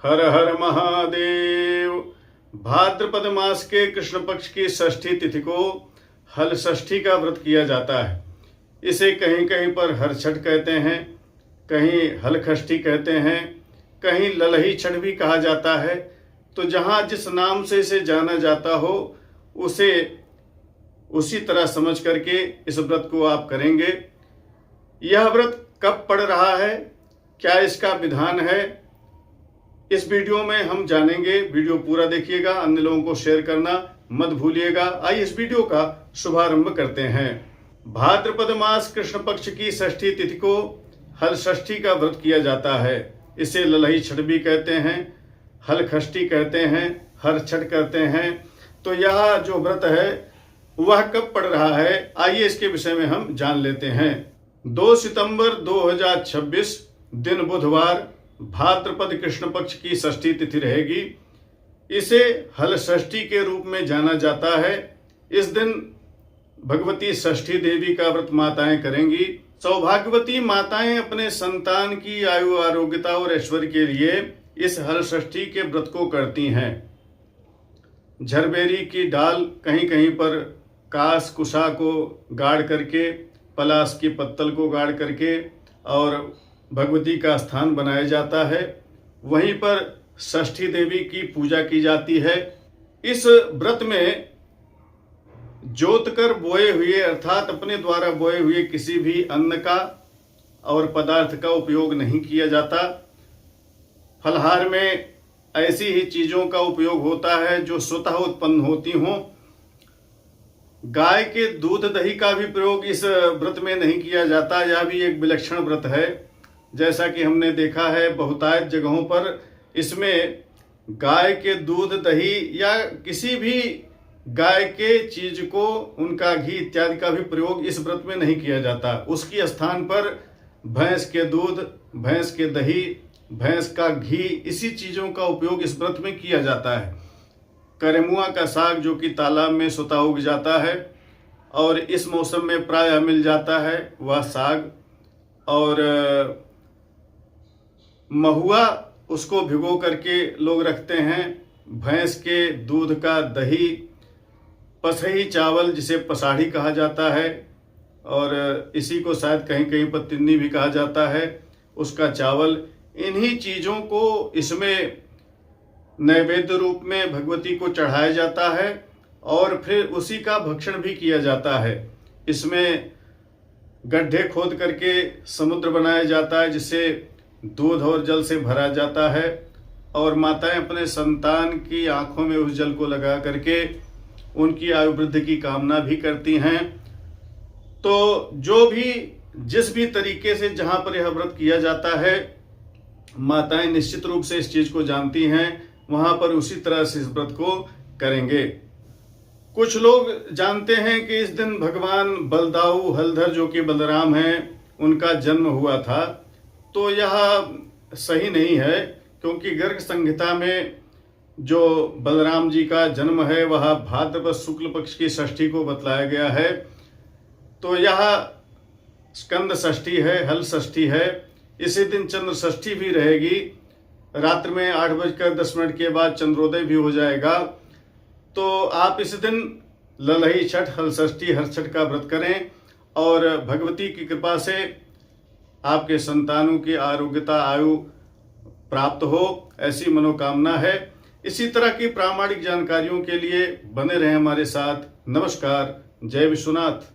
हर हर महादेव। भाद्रपद मास के कृष्ण पक्ष की षष्ठी तिथि को हल षष्ठी का व्रत किया जाता है। इसे कहीं कहीं पर हर छठ कहते हैं, कहीं हल षष्ठी कहते हैं, कहीं ललही छठ भी कहा जाता है। तो जहाँ जिस नाम से इसे जाना जाता हो उसे उसी तरह समझ करके इस व्रत को आप करेंगे। यह व्रत कब पड़ रहा है, क्या इसका विधान है, इस वीडियो में हम जानेंगे। वीडियो पूरा देखिएगा, अन्य लोगों को शेयर करना मत भूलिएगा। आइए इस वीडियो का शुभारंभ करते हैं। भाद्रपद मास कृष्ण पक्ष की षष्ठी तिथि को हल षष्ठी का व्रत किया जाता है। इसे ललही छठ भी कहते हैं, हल षष्ठी कहते हैं, हर छठ कहते हैं। तो यह जो व्रत है वह कब पड़ रहा है, आइए इसके विषय में हम जान लेते हैं। 2 सितंबर 2026 दिन बुधवार भाद्रपद कृष्ण पक्ष की षष्ठी तिथि रहेगी। इसे हल षष्ठी के रूप में जाना जाता है। इस दिन भगवती षष्ठी देवी का व्रत माताएं करेंगी। सौभाग्यवती माताएं अपने संतान की आयु, आरोग्यता और ऐश्वर्य के लिए इस हल षष्ठी के व्रत को करती हैं। झरबेरी की डाल, कहीं कहीं पर कास कुशा को गाड़ करके, पलाश की पत्तल को गाड़ करके और भगवती का स्थान बनाया जाता है। वहीं पर षष्ठी देवी की पूजा की जाती है। इस व्रत में जोत कर बोए हुए अर्थात अपने द्वारा बोए हुए किसी भी अन्न का और पदार्थ का उपयोग नहीं किया जाता। फलहार में ऐसी ही चीजों का उपयोग होता है जो स्वतः उत्पन्न होती हों। गाय के दूध दही का भी प्रयोग इस व्रत में नहीं किया जाता। यह भी एक विलक्षण व्रत है। जैसा कि हमने देखा है बहुतायत जगहों पर इसमें गाय के दूध दही या किसी भी गाय के चीज को, उनका घी इत्यादि का भी प्रयोग इस व्रत में नहीं किया जाता। उसकी स्थान पर भैंस के दूध, भैंस के दही, भैंस का घी, इसी चीजों का उपयोग इस व्रत में किया जाता है। करेमुआ का साग जो कि तालाब में स्वतः उग जाता है और इस मौसम में प्रायः मिल जाता है वह साग, और महुआ उसको भिगो करके लोग रखते हैं। भैंस के दूध का दही, पसही चावल जिसे पसाड़ी कहा जाता है और इसी को शायद कहीं कहीं पर तिन्नी भी कहा जाता है, उसका चावल, इन्हीं चीज़ों को इसमें नैवेद्य रूप में भगवती को चढ़ाया जाता है और फिर उसी का भक्षण भी किया जाता है। इसमें गड्ढे खोद करके समुद्र बनाया जाता है जिसे दूध और जल से भरा जाता है और माताएं अपने संतान की आंखों में उस जल को लगा करके उनकी आयु वृद्धि की कामना भी करती हैं। तो जो भी जिस भी तरीके से जहां पर यह व्रत किया जाता है, माताएं निश्चित रूप से इस चीज को जानती हैं, वहां पर उसी तरह से इस व्रत को करेंगे। कुछ लोग जानते हैं कि इस दिन भगवान बलदाऊ हलधर जो कि बलराम हैं, उनका जन्म हुआ था। तो यह सही नहीं है, क्योंकि गर्ग संहिता में जो बलराम जी का जन्म है वह भाद्रपद शुक्ल पक्ष की षष्ठी को बतलाया गया है। तो यह स्कंद षष्ठी है, हल षष्ठी है। इसी दिन चंद्र षष्ठी भी रहेगी। रात्रि में 8:10 के बाद चंद्रोदय भी हो जाएगा। तो आप इस दिन ललही छठ, हल षष्ठी, हर छठ का व्रत करें और भगवती की कृपा से आपके संतानों की आरोग्यता, आयु प्राप्त हो, ऐसी मनोकामना है। इसी तरह की प्रामाणिक जानकारियों के लिए बने रहें हमारे साथ। नमस्कार। जय विश्वनाथ।